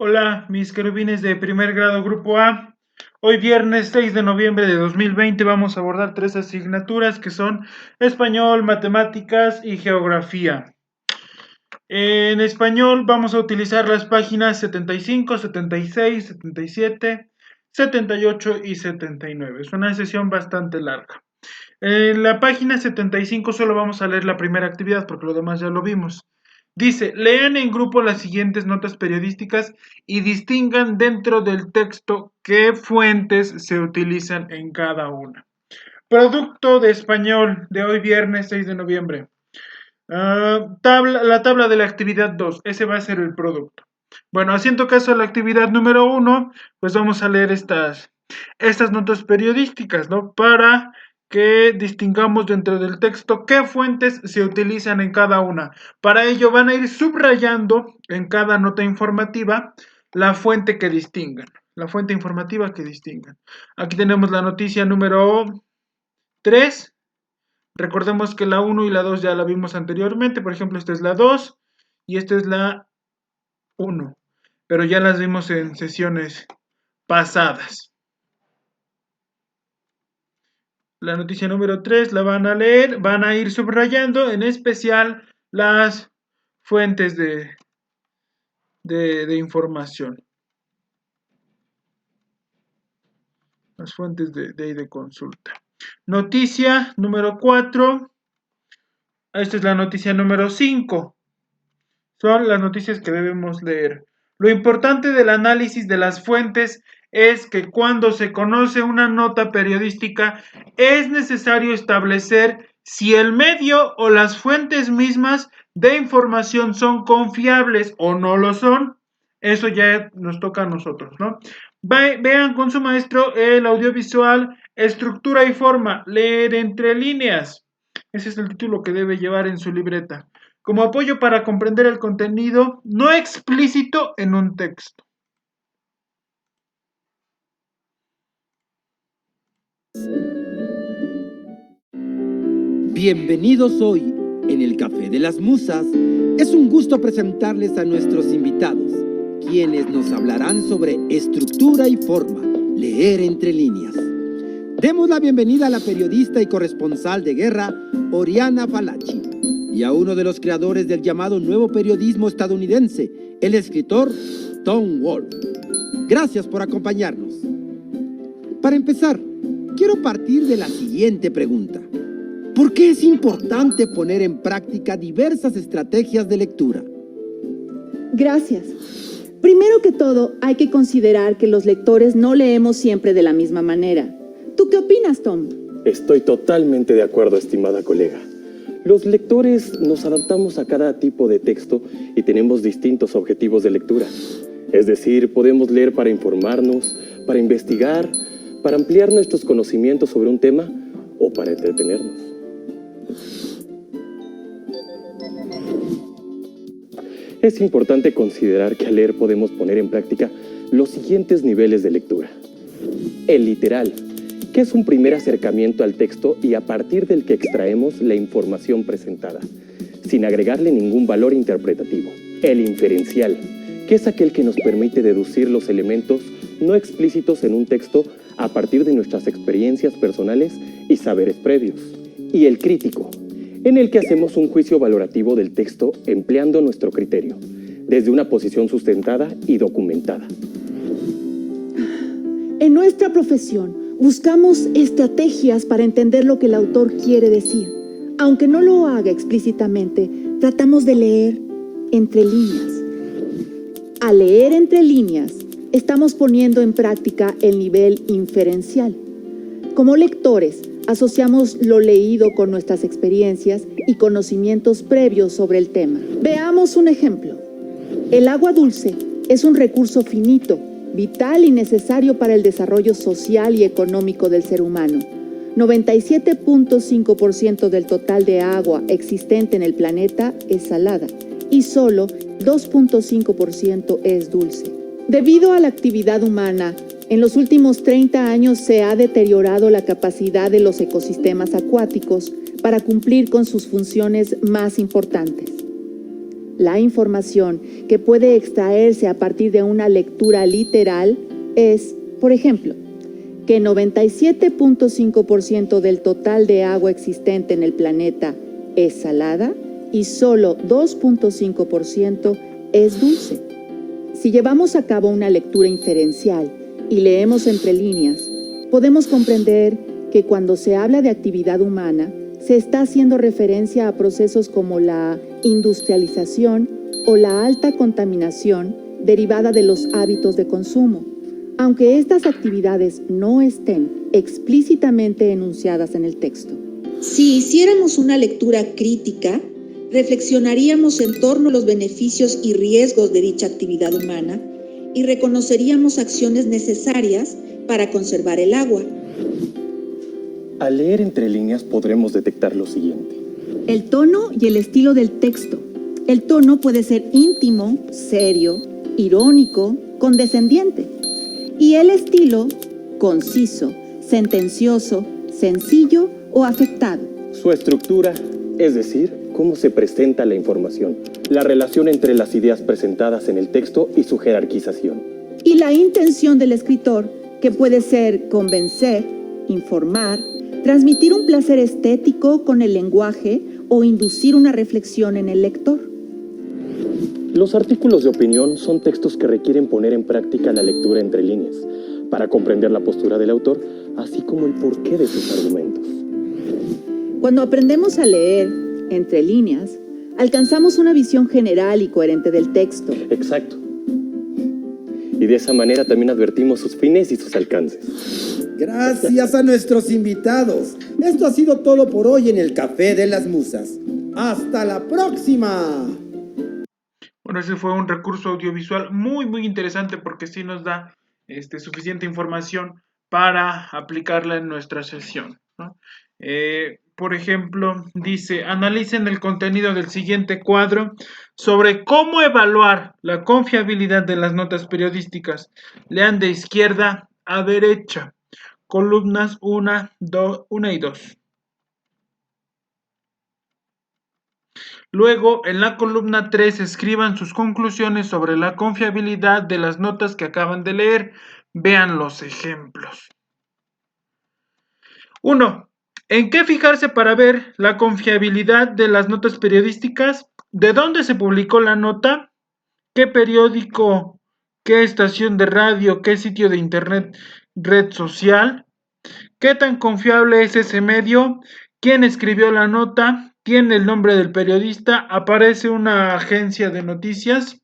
Hola, mis querubines de primer grado Grupo A. Hoy viernes 6 de noviembre de 2020 vamos a abordar tres asignaturas que son español, matemáticas y geografía. En español vamos a utilizar las páginas 75, 76, 77, 78 y 79. Es una sesión bastante larga. En la página 75 solo vamos a leer la primera actividad porque lo demás ya lo vimos. Dice, lean en grupo las siguientes notas periodísticas y distingan dentro del texto qué fuentes se utilizan en cada una. Producto de español de hoy viernes 6 de noviembre. La tabla de la actividad 2, ese va a ser el producto. Bueno, haciendo caso a la actividad número 1, pues vamos a leer estas notas periodísticas, ¿no? Para que distingamos dentro del texto qué fuentes se utilizan en cada una. Para ello van a ir subrayando en cada nota informativa la fuente que distingan, la fuente informativa que distingan. Aquí tenemos la noticia número 3. Recordemos que la 1 y la 2 ya la vimos anteriormente. Por ejemplo, esta es la 2 y esta es la 1. Pero ya las vimos en sesiones pasadas. La noticia número 3 la van a leer, van a ir subrayando en especial las fuentes de información. Las fuentes de consulta. Noticia número 4. Esta es la noticia número 5. Son las noticias que debemos leer. Lo importante del análisis de las fuentes es que cuando se conoce una nota periodística es necesario establecer si el medio o las fuentes mismas de información son confiables o no lo son. Eso ya nos toca a nosotros, ¿no? Vean con su maestro el audiovisual, estructura y forma, leer entre líneas. Ese es el título que debe llevar en su libreta como apoyo para comprender el contenido no explícito en un texto. Bienvenidos hoy en el Café de las Musas. Es un gusto presentarles a nuestros invitados, quienes nos hablarán sobre estructura y forma, leer entre líneas. Demos la bienvenida a la periodista y corresponsal de guerra, Oriana Fallaci, y a uno de los creadores del llamado nuevo periodismo estadounidense, el escritor Tom Wolfe. Gracias por acompañarnos. Para empezar, quiero partir de la siguiente pregunta. ¿Por qué es importante poner en práctica diversas estrategias de lectura? Gracias. Primero que todo, hay que considerar que los lectores no leemos siempre de la misma manera. ¿Tú qué opinas, Tom? Estoy totalmente de acuerdo, estimada colega. Los lectores nos adaptamos a cada tipo de texto y tenemos distintos objetivos de lectura. Es decir, podemos leer para informarnos, para investigar, para ampliar nuestros conocimientos sobre un tema o para entretenernos. Es importante considerar que al leer podemos poner en práctica los siguientes niveles de lectura. El literal, que es un primer acercamiento al texto y a partir del que extraemos la información presentada, sin agregarle ningún valor interpretativo. El inferencial, que es aquel que nos permite deducir los elementos no explícitos en un texto a partir de nuestras experiencias personales y saberes previos. Y el crítico, en el que hacemos un juicio valorativo del texto empleando nuestro criterio, desde una posición sustentada y documentada. En nuestra profesión, buscamos estrategias para entender lo que el autor quiere decir. Aunque no lo haga explícitamente, tratamos de leer entre líneas. Al leer entre líneas, estamos poniendo en práctica el nivel inferencial. Como lectores, asociamos lo leído con nuestras experiencias y conocimientos previos sobre el tema. Veamos un ejemplo. El agua dulce es un recurso finito, vital y necesario para el desarrollo social y económico del ser humano. 97.5% del total de agua existente en el planeta es salada y solo 2.5% es dulce. Debido a la actividad humana, en los últimos 30 años se ha deteriorado la capacidad de los ecosistemas acuáticos para cumplir con sus funciones más importantes. La información que puede extraerse a partir de una lectura literal es, por ejemplo, que 97.5% del total de agua existente en el planeta es salada y solo 2.5% es dulce. Si llevamos a cabo una lectura inferencial y leemos entre líneas, podemos comprender que cuando se habla de actividad humana, se está haciendo referencia a procesos como la industrialización o la alta contaminación derivada de los hábitos de consumo, aunque estas actividades no estén explícitamente enunciadas en el texto. Si hiciéramos una lectura crítica, reflexionaríamos en torno a los beneficios y riesgos de dicha actividad humana y reconoceríamos acciones necesarias para conservar el agua. Al leer entre líneas podremos detectar lo siguiente. El tono y el estilo del texto. El tono puede ser íntimo, serio, irónico, condescendiente. Y el estilo, conciso, sentencioso, sencillo o afectado. Su estructura, es decir, cómo se presenta la información, la relación entre las ideas presentadas en el texto y su jerarquización. Y la intención del escritor, que puede ser convencer, informar, transmitir un placer estético con el lenguaje o inducir una reflexión en el lector. Los artículos de opinión son textos que requieren poner en práctica la lectura entre líneas, para comprender la postura del autor, así como el porqué de sus argumentos. Cuando aprendemos a leer entre líneas, alcanzamos una visión general y coherente del texto. Exacto. Y de esa manera también advertimos sus fines y sus alcances. Gracias a nuestros invitados. Esto ha sido todo por hoy en el Café de las Musas. ¡Hasta la próxima! Bueno, ese fue un recurso audiovisual muy interesante porque sí nos da suficiente información para aplicarla en nuestra sesión, ¿no? Por ejemplo, dice, analicen el contenido del siguiente cuadro sobre cómo evaluar la confiabilidad de las notas periodísticas. Lean de izquierda a derecha, columnas 1 y 2. Luego, en la columna 3, escriban sus conclusiones sobre la confiabilidad de las notas que acaban de leer. Vean los ejemplos. 1. ¿En qué fijarse para ver la confiabilidad de las notas periodísticas? ¿De dónde se publicó la nota? ¿Qué periódico? ¿Qué estación de radio? ¿Qué sitio de internet? ¿Red social? ¿Qué tan confiable es ese medio? ¿Quién escribió la nota? ¿Tiene el nombre del periodista? ¿Aparece una agencia de noticias?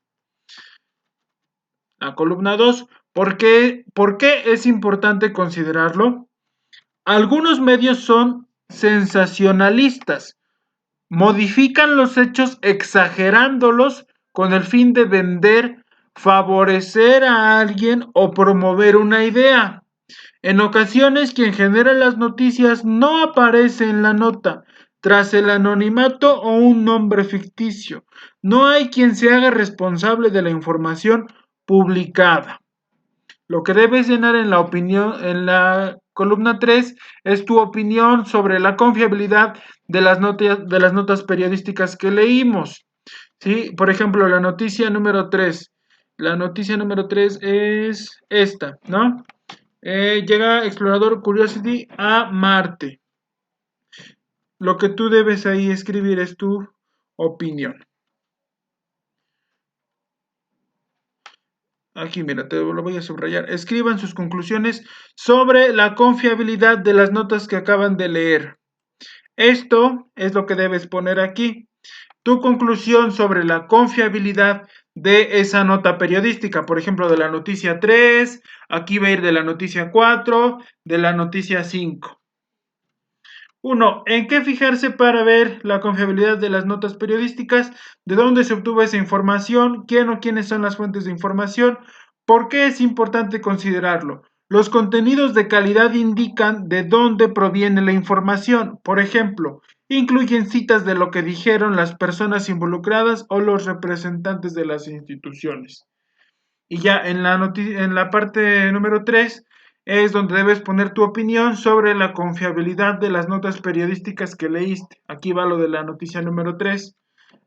La columna 2. ¿Por qué es importante considerarlo? Algunos medios son sensacionalistas. Modifican los hechos exagerándolos con el fin de vender, favorecer a alguien o promover una idea. En ocasiones, quien genera las noticias no aparece en la nota, tras el anonimato o un nombre ficticio. No hay quien se haga responsable de la información publicada. Lo que debes llenar en la columna 3 es tu opinión sobre la confiabilidad de las notas periodísticas que leímos. ¿Sí? Por ejemplo, la noticia número 3. La noticia número 3 es esta, ¿no? Llega Explorador Curiosity a Marte. Lo que tú debes ahí escribir es tu opinión. Aquí, mira, te lo voy a subrayar. Escriban sus conclusiones sobre la confiabilidad de las notas que acaban de leer. Esto es lo que debes poner aquí. Tu conclusión sobre la confiabilidad de esa nota periodística. Por ejemplo, de la noticia 3, aquí va a ir de la noticia 4, de la noticia 5. 1. ¿En qué fijarse para ver la confiabilidad de las notas periodísticas? ¿De dónde se obtuvo esa información? ¿Quién o quiénes son las fuentes de información? ¿Por qué es importante considerarlo? Los contenidos de calidad indican de dónde proviene la información. Por ejemplo, incluyen citas de lo que dijeron las personas involucradas o los representantes de las instituciones. Y ya en la parte número 3 es donde debes poner tu opinión sobre la confiabilidad de las notas periodísticas que leíste. Aquí va lo de la noticia número 3.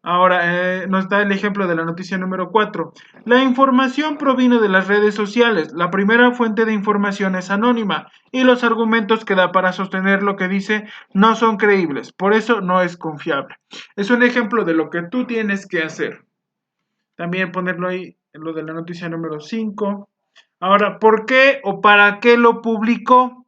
Ahora, nos da el ejemplo de la noticia número 4. La información proviene de las redes sociales. La primera fuente de información es anónima y los argumentos que da para sostener lo que dice no son creíbles. Por eso no es confiable. Es un ejemplo de lo que tú tienes que hacer. También ponerlo ahí en lo de la noticia número 5. Ahora, ¿por qué o para qué lo publicó?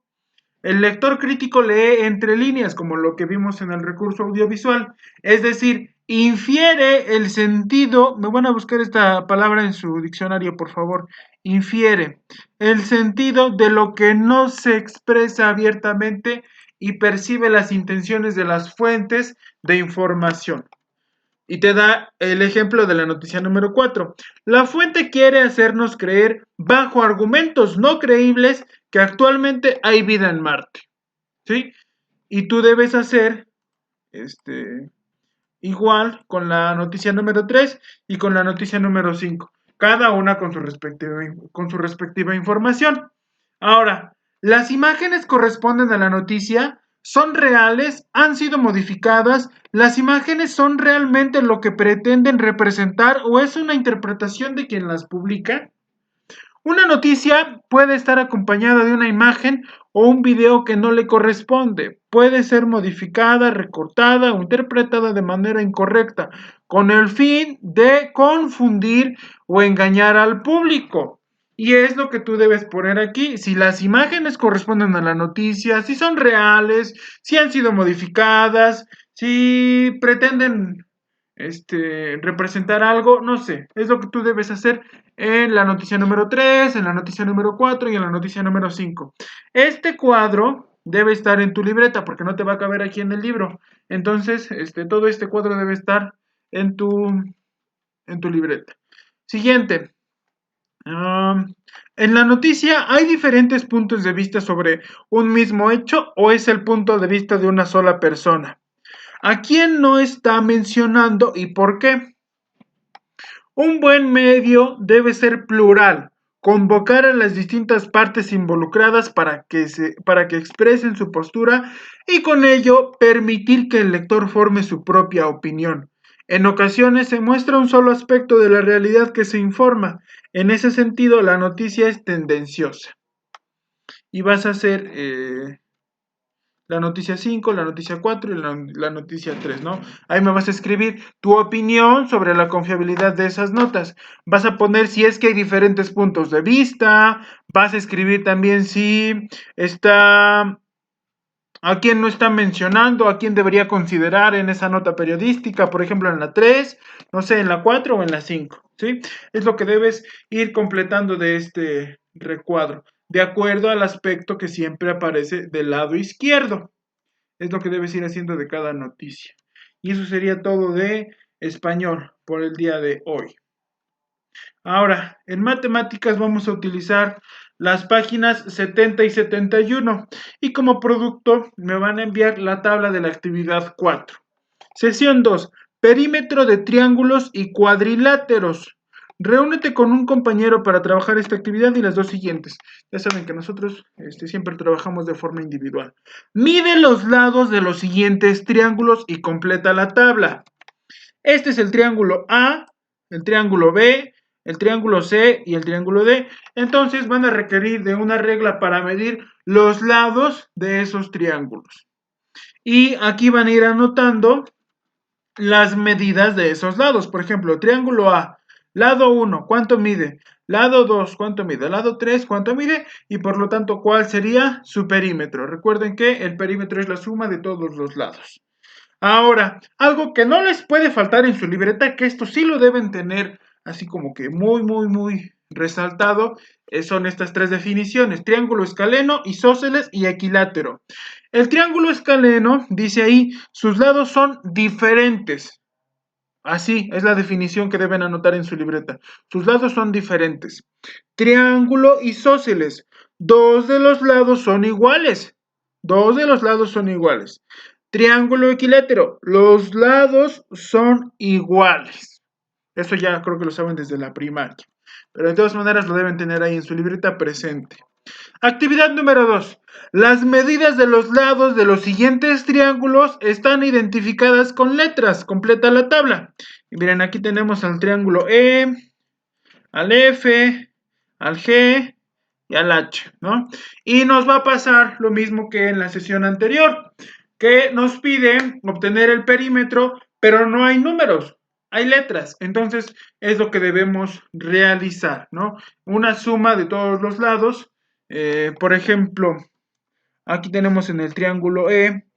El lector crítico lee entre líneas, como lo que vimos en el recurso audiovisual, es decir, infiere el sentido, me van a buscar esta palabra en su diccionario, por favor, infiere el sentido de lo que no se expresa abiertamente y percibe las intenciones de las fuentes de información. Y te da el ejemplo de la noticia número 4. La fuente quiere hacernos creer, bajo argumentos no creíbles, que actualmente hay vida en Marte. ¿Sí? Y tú debes hacer igual con la noticia número 3 y con la noticia número 5. Cada una con su respectiva información. Ahora, las imágenes corresponden a la noticia, son reales, han sido modificadas, las imágenes son realmente lo que pretenden representar o es una interpretación de quien las publica. Una noticia puede estar acompañada de una imagen o un video que no le corresponde. Puede ser modificada, recortada o interpretada de manera incorrecta, con el fin de confundir o engañar al público. Y es lo que tú debes poner aquí. Si las imágenes corresponden a la noticia, si son reales, si han sido modificadas, si pretenden representar algo, no sé, es lo que tú debes hacer en la noticia número 3, en la noticia número 4 y en la noticia número 5. Este cuadro debe estar en tu libreta porque no te va a caber aquí en el libro. Entonces, todo este cuadro debe estar en tu libreta. Siguiente. En la noticia hay diferentes puntos de vista sobre un mismo hecho o es el punto de vista de una sola persona. ¿A quién no está mencionando y por qué? Un buen medio debe ser plural, convocar a las distintas partes involucradas para que expresen su postura y con ello permitir que el lector forme su propia opinión. En ocasiones se muestra un solo aspecto de la realidad que se informa. En ese sentido, la noticia es tendenciosa. Y vas a hacer la noticia 5, la noticia 4 y la noticia 3, ¿no? Ahí me vas a escribir tu opinión sobre la confiabilidad de esas notas. Vas a poner si es que hay diferentes puntos de vista, vas a escribir también si está, a quién no está mencionando, a quién debería considerar en esa nota periodística, por ejemplo en la 3, no sé, en la 4 o en la 5, ¿sí? Es lo que debes ir completando de este recuadro, de acuerdo al aspecto que siempre aparece del lado izquierdo. Es lo que debes ir haciendo de cada noticia. Y eso sería todo de español por el día de hoy. Ahora, en matemáticas vamos a utilizar las páginas 70 y 71 y como producto me van a enviar la tabla de la actividad 4. Sesión 2. Perímetro de triángulos y cuadriláteros. Reúnete con un compañero para trabajar esta actividad y las dos siguientes. Ya saben que nosotros siempre trabajamos de forma individual. Mide los lados de los siguientes triángulos y completa la tabla. Este es el triángulo A, el triángulo B, el triángulo C y el triángulo D. Entonces van a requerir de una regla para medir los lados de esos triángulos. Y aquí van a ir anotando las medidas de esos lados. Por ejemplo, triángulo A, lado 1, ¿cuánto mide? Lado 2, ¿cuánto mide? Lado 3, ¿cuánto mide? Y por lo tanto, ¿cuál sería su perímetro? Recuerden que el perímetro es la suma de todos los lados. Ahora, algo que no les puede faltar en su libreta, que esto sí lo deben tener así como que muy resaltado, son estas tres definiciones: triángulo escaleno, isósceles y equilátero. El triángulo escaleno, dice ahí, sus lados son diferentes. Así es la definición que deben anotar en su libreta. Sus lados son diferentes. Triángulo isósceles, dos de los lados son iguales. Dos de los lados son iguales. Triángulo equilátero, los lados son iguales. Eso ya creo que lo saben desde la primaria. Pero de todas maneras lo deben tener ahí en su libreta presente. Actividad número 2. Las medidas de los lados de los siguientes triángulos están identificadas con letras. Completa la tabla. Y miren, aquí tenemos al triángulo E, al F, al G y al H, ¿no? Y nos va a pasar lo mismo que en la sesión anterior, que nos pide obtener el perímetro, pero no hay números, hay letras. Entonces es lo que debemos realizar, ¿no? Una suma de todos los lados. Por ejemplo, aquí tenemos en el triángulo E,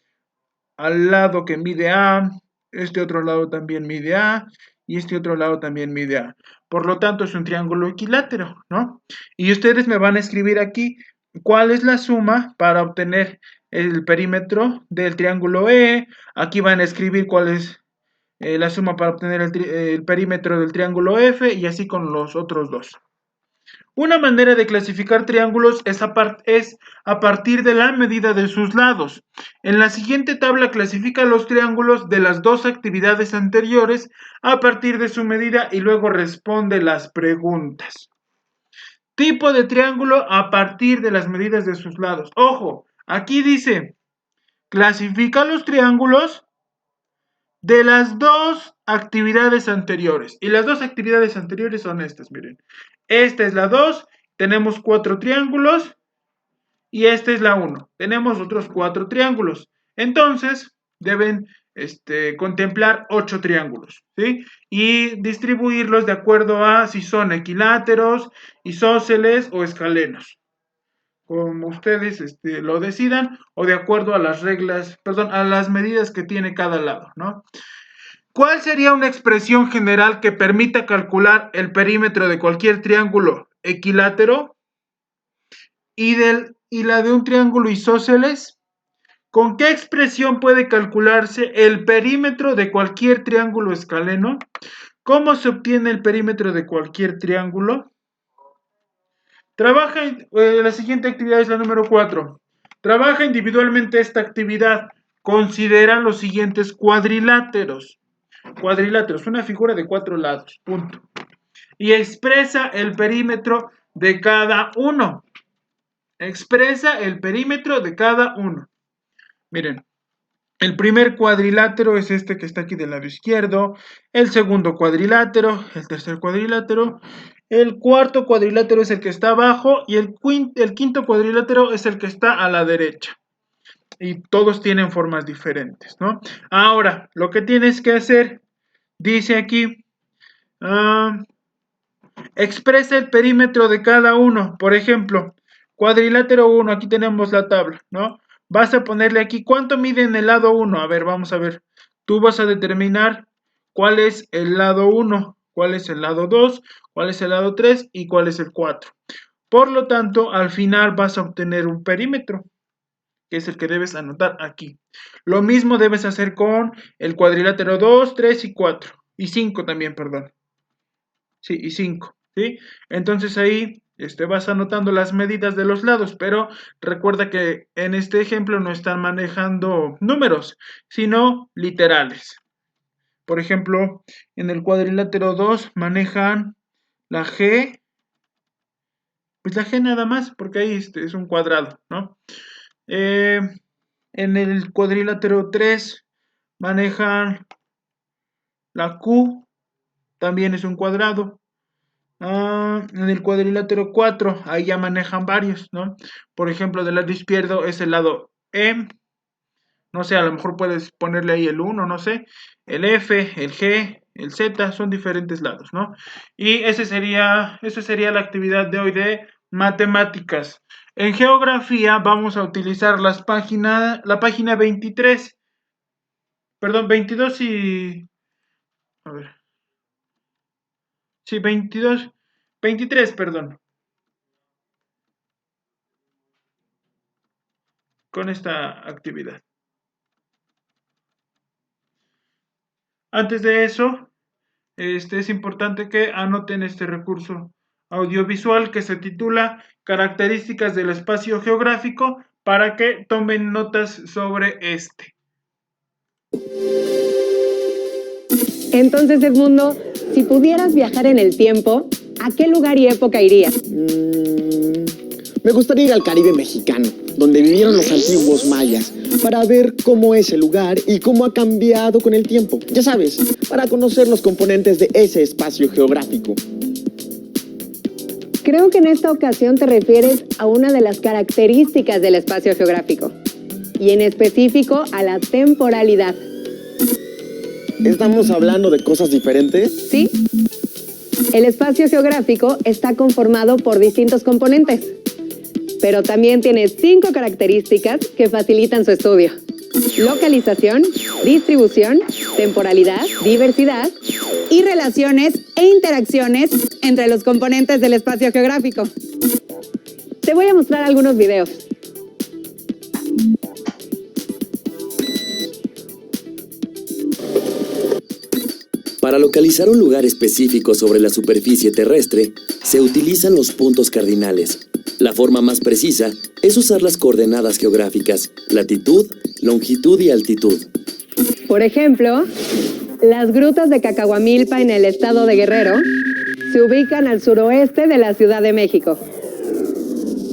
al lado que mide A, este otro lado también mide A, y este otro lado también mide A. Por lo tanto, es un triángulo equilátero, ¿no? Y ustedes me van a escribir aquí cuál es la suma para obtener el perímetro del triángulo E. Aquí van a escribir cuál es la suma para obtener el perímetro del triángulo F, y así con los otros dos. Una manera de clasificar triángulos es a partir de la medida de sus lados. En la siguiente tabla clasifica los triángulos de las dos actividades anteriores a partir de su medida y luego responde las preguntas. Tipo de triángulo a partir de las medidas de sus lados. Ojo, aquí dice, clasifica los triángulos de las dos actividades anteriores. Y las dos actividades anteriores son estas, miren. Esta es la 2, tenemos 4 triángulos. Y esta es la 1, tenemos otros 4 triángulos. Entonces, deben contemplar 8 triángulos, ¿sí? Y distribuirlos de acuerdo a si son equiláteros, isósceles o escalenos. Como ustedes lo decidan, o de acuerdo a las reglas, perdón, a las medidas que tiene cada lado, ¿no? ¿Cuál sería una expresión general que permita calcular el perímetro de cualquier triángulo equilátero y la de un triángulo isósceles? ¿Con qué expresión puede calcularse el perímetro de cualquier triángulo escaleno? ¿Cómo se obtiene el perímetro de cualquier triángulo? La siguiente actividad es la número 4. Trabaja individualmente esta actividad. Considera los siguientes cuadriláteros. Cuadriláteros, una figura de 4 lados, punto. Y expresa el perímetro de cada uno. Expresa el perímetro de cada uno. Miren, el primer cuadrilátero es este que está aquí del lado izquierdo, el segundo cuadrilátero, el tercer cuadrilátero, el cuarto cuadrilátero es el que está abajo y el quinto cuadrilátero es el que está a la derecha. Y todos tienen formas diferentes, ¿no? Ahora, lo que tienes que hacer, dice aquí, expresa el perímetro de cada uno. Por ejemplo, cuadrilátero 1, aquí tenemos la tabla, ¿no? Vas a ponerle aquí, ¿cuánto mide en el lado 1? A ver, vamos a ver. Tú vas a determinar cuál es el lado 1, cuál es el lado 2, cuál es el lado 3 y cuál es el 4. Por lo tanto, al final vas a obtener un perímetro, que es el que debes anotar aquí. Lo mismo debes hacer con el cuadrilátero 2, 3 y 4. Y 5 también, perdón. Sí, y 5, ¿sí? Entonces ahí vas anotando las medidas de los lados, pero recuerda que en este ejemplo no están manejando números, sino literales. Por ejemplo, en el cuadrilátero 2 manejan la G, pues la G nada más, porque ahí es un cuadrado, ¿no? En el cuadrilátero 3 manejan la Q, también es un cuadrado. En el cuadrilátero 4, ahí ya manejan varios, ¿no? Por ejemplo, del lado izquierdo es el lado E, no sé, a lo mejor puedes ponerle ahí el 1, no sé, el F, el G, el Z, son diferentes lados, ¿no? Y esa sería la actividad de hoy de matemáticas. En geografía vamos a utilizar la página 23, perdón, 22 y... A ver. Sí, 23, perdón. Con esta actividad. Antes de eso, es importante que anoten este recurso audiovisual que se titula Características del espacio geográfico para que tomen notas sobre este. Entonces, Edmundo, si pudieras viajar en el tiempo, ¿a qué lugar y época irías? Me gustaría ir al Caribe mexicano, donde vivieron los antiguos mayas, para ver cómo es el lugar y cómo ha cambiado con el tiempo. Ya sabes, para conocer los componentes de ese espacio geográfico. Creo que en esta ocasión te refieres a una de las características del espacio geográfico, y en específico a la temporalidad. ¿Estamos hablando de cosas diferentes? ¿Sí? El espacio geográfico está conformado por distintos componentes, pero también tiene 5 características que facilitan su estudio: localización, distribución, temporalidad, diversidad y relaciones e interacciones entre los componentes del espacio geográfico. Te voy a mostrar algunos videos. Para localizar un lugar específico sobre la superficie terrestre, se utilizan los puntos cardinales. La forma más precisa es usar las coordenadas geográficas: latitud, longitud y altitud. Por ejemplo, las grutas de Cacahuamilpa en el estado de Guerrero se ubican al suroeste de la Ciudad de México.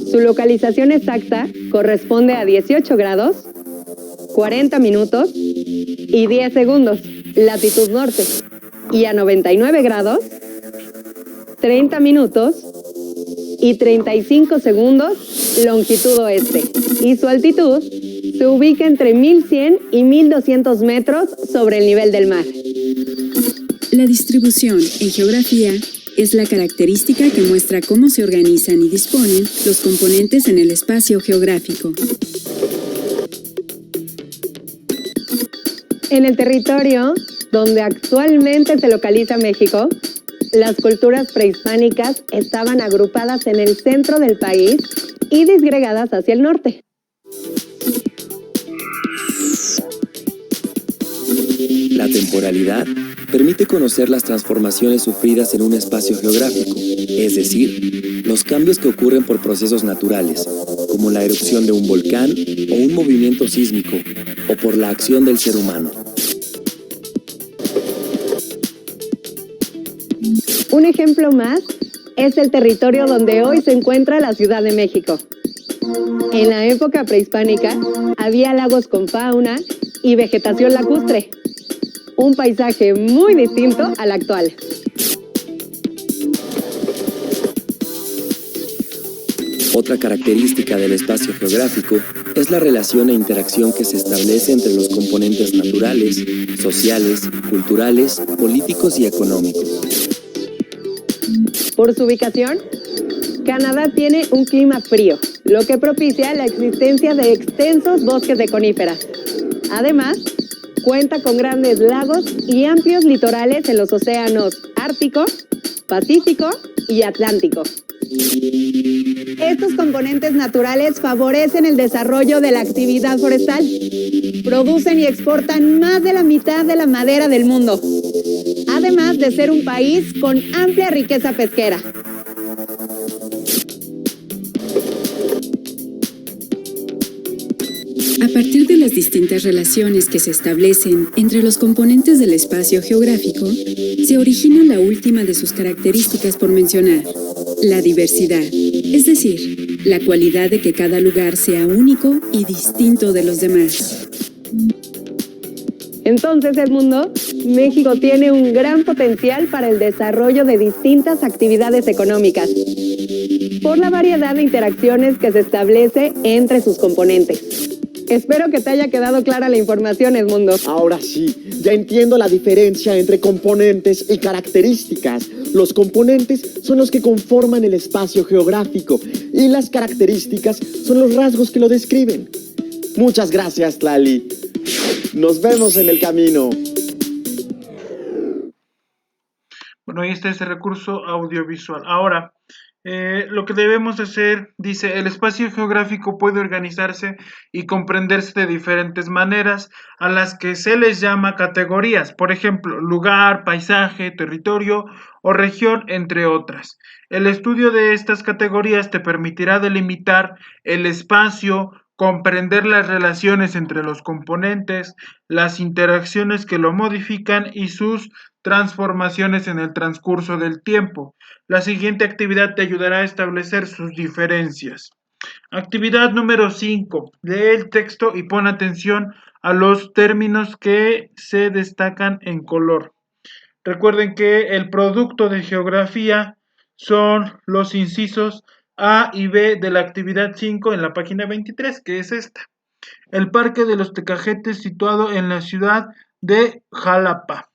Su localización exacta corresponde a 18 grados, 40 minutos y 10 segundos, latitud norte, y a 99 grados, 30 minutos y 35 segundos, longitud oeste. Y su altitud se ubica entre 1100 y 1200 metros sobre el nivel del mar. La distribución en geografía es la característica que muestra cómo se organizan y disponen los componentes en el espacio geográfico. En el territorio donde actualmente se localiza México, las culturas prehispánicas estaban agrupadas en el centro del país y disgregadas hacia el norte. La temporalidad permite conocer las transformaciones sufridas en un espacio geográfico, es decir, los cambios que ocurren por procesos naturales, como la erupción de un volcán o un movimiento sísmico, o por la acción del ser humano. Un ejemplo más es el territorio donde hoy se encuentra la Ciudad de México. En la época prehispánica había lagos con fauna y vegetación lacustre, un paisaje muy distinto al actual. Otra característica del espacio geográfico es la relación e interacción que se establece entre los componentes naturales, sociales, culturales, políticos y económicos. Por su ubicación, Canadá tiene un clima frío, lo que propicia la existencia de extensos bosques de coníferas. Además, cuenta con grandes lagos y amplios litorales en los océanos Ártico, Pacífico y Atlántico. Estos componentes naturales favorecen el desarrollo de la actividad forestal. Producen y exportan más de la mitad de la madera del mundo, además de ser un país con amplia riqueza pesquera. A partir de las distintas relaciones que se establecen entre los componentes del espacio geográfico, se origina la última de sus características por mencionar: la diversidad, es decir, la cualidad de que cada lugar sea único y distinto de los demás. Entonces, Edmundo, México tiene un gran potencial para el desarrollo de distintas actividades económicas, por la variedad de interacciones que se establece entre sus componentes. Espero que te haya quedado clara la información, Edmundo. Ahora sí, ya entiendo la diferencia entre componentes y características. Los componentes son los que conforman el espacio geográfico y las características son los rasgos que lo describen. Muchas gracias, Lali. Nos vemos en el camino. Bueno, ahí está ese recurso audiovisual. Ahora, lo que debemos hacer, dice, el espacio geográfico puede organizarse y comprenderse de diferentes maneras, a las que se les llama categorías, por ejemplo, lugar, paisaje, territorio o región, entre otras. El estudio de estas categorías te permitirá delimitar el espacio, comprender las relaciones entre los componentes, las interacciones que lo modifican y sus transformaciones en el transcurso del tiempo. La siguiente actividad te ayudará a establecer sus diferencias. Actividad número 5. Lee el texto y pon atención a los términos que se destacan en color. Recuerden que el producto de geografía son los incisos A y B de la actividad 5 en la página 23, que es esta. El Parque de los Tecajetes, situado en la ciudad de Jalapa.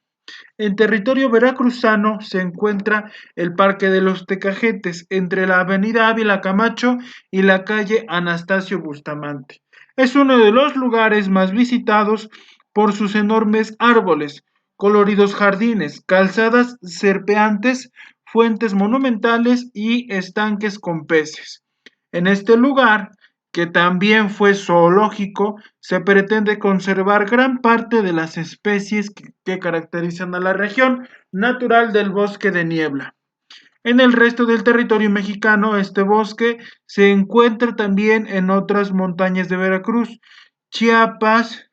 En territorio veracruzano se encuentra el Parque de los Tecajetes, entre la avenida Ávila Camacho y la calle Anastasio Bustamante. Es uno de los lugares más visitados por sus enormes árboles, coloridos jardines, calzadas serpeantes, fuentes monumentales y estanques con peces. En este lugar, que también fue zoológico, se pretende conservar gran parte de las especies que caracterizan a la región natural del bosque de niebla. En el resto del territorio mexicano, este bosque se encuentra también en otras montañas de Veracruz, Chiapas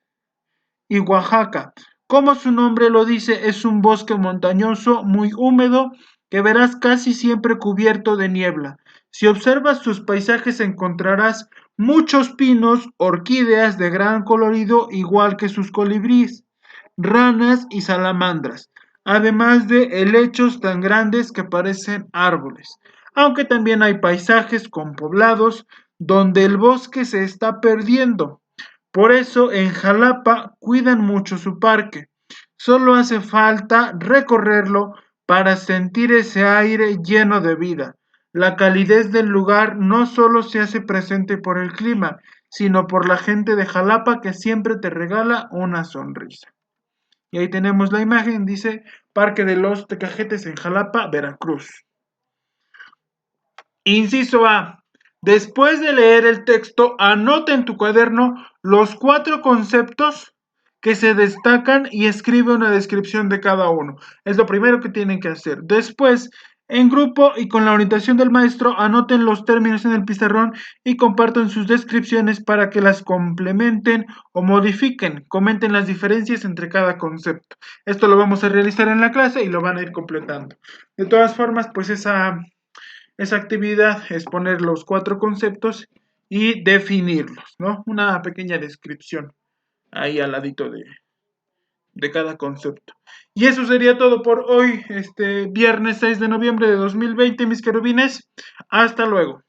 y Oaxaca. Como su nombre lo dice, es un bosque montañoso muy húmedo que verás casi siempre cubierto de niebla. Si observas sus paisajes encontrarás muchos pinos, orquídeas de gran colorido, igual que sus colibríes, ranas y salamandras, además de helechos tan grandes que parecen árboles. Aunque también hay paisajes con poblados donde el bosque se está perdiendo. Por eso en Jalapa cuidan mucho su parque. Solo hace falta recorrerlo para sentir ese aire lleno de vida. La calidez del lugar no solo se hace presente por el clima, sino por la gente de Jalapa que siempre te regala una sonrisa. Y ahí tenemos la imagen, dice Parque de los Tecajetes en Jalapa, Veracruz. Inciso A. Después de leer el texto, anota en tu cuaderno los 4 conceptos que se destacan y escribe una descripción de cada uno. Es lo primero que tienen que hacer. Después, en grupo y con la orientación del maestro, anoten los términos en el pizarrón y compartan sus descripciones para que las complementen o modifiquen. Comenten las diferencias entre cada concepto. Esto lo vamos a realizar en la clase y lo van a ir completando. De todas formas, pues esa actividad es poner los 4 conceptos y definirlos, ¿no? Una pequeña descripción ahí al ladito de cada concepto. Y eso sería todo por hoy, este viernes 6 de noviembre de 2020, mis querubines. Hasta luego.